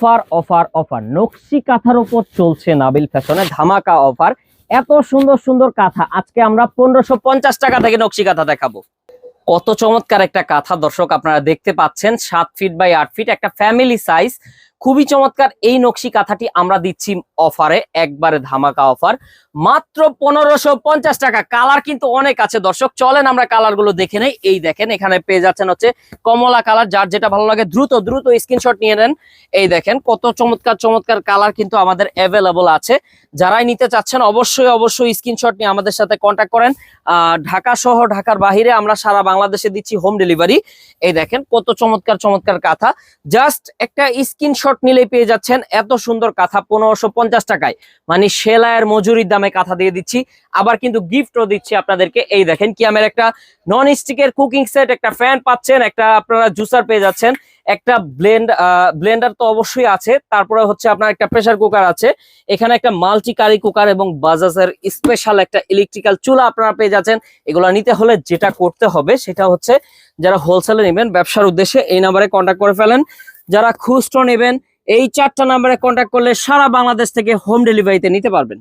Offer offer offer, নকশি কাঁথার উপর চলছে নাবিল ফ্যাশনে ধামাকা অফার। এত সুন্দর সুন্দর কাঁথা আজকে আমরা 1550 টাকা থেকে নকশি কাঁথা দেখাবো। কত চমৎকার একটা কাঁথা দর্শক, আপনারা দেখতে পাচ্ছেন 7 ফিট বাই 8 ফিট, একটা ফ্যামিলি সাইজ। খুবই চমৎকার এই নকশি কাঁথাটি আমরা দিচ্ছি অফারে, একবারে ধামাকা অফার, মাত্র 1550 টাকা। কালার কিন্তু অনেক আছে দর্শক, চলেন আমরা কালার গুলো দেখে নেই। এই দেখেন এখানে পেয়ে যাচ্ছেন হচ্ছে কমলা কালার, যার যেটা ভালো লাগে দ্রুত দ্রুত স্ক্রিনশট নিয়ে নেন। এই দেখেন কত চমৎকার চমৎকার কালার কিন্তু আমাদের অ্যাভেলেবল আছে। যারাই নিতে চাচ্ছেন অবশ্যই অবশ্যই স্ক্রিনশট নিয়ে আমাদের সাথে কন্ট্যাক্ট করেন। ঢাকা সহ ঢাকার বাহিরে আমরা সারা বাংলাদেশে দিচ্ছি হোম ডেলিভারি। এই দেখেন কত চমৎকার চমৎকার কাঁথা, জাস্ট একটা স্ক্রিনশট নিলেই পেয়ে যাচ্ছেন এত সুন্দর কাঁথা 1550 টাকায়। মানে সেলাইয়ের মজুরির দামে কাঁথা দিয়ে দিচ্ছি, আবার কিন্তু গিফটও দিচ্ছি আপনাদেরকে। এই দেখেন কিয়ামের একটা নন স্টিকের কুকিং সেট, একটা ফ্যান পাচ্ছেন, একটা আপনারা জুসার পেয়ে যাচ্ছেন, একটা ব্লেন্ডার তো অবশ্যই আছে, তারপরে হচ্ছে আপনার একটা প্রেসার কুকার আছে, এখানে একটা মাল্টি কারি কুকার এবং বাজাজের স্পেশাল একটা ইলেকট্রিক্যাল চুলা আপনারা পেয়ে যাচ্ছেন। এগুলো নিতে হলে যেটা করতে হবে সেটা হচ্ছে, যারা হোলসেলে নেবেন ব্যবসার উদ্দেশ্যে এই নাম্বারে কন্ট্যাক্ট করে ফেলেন। যারা খুচরো নেবেন এই 4টা নাম্বারে কন্ট্যাক্ট করলে সারা বাংলাদেশ থেকে হোম ডেলিভারিতে নিতে পারবেন।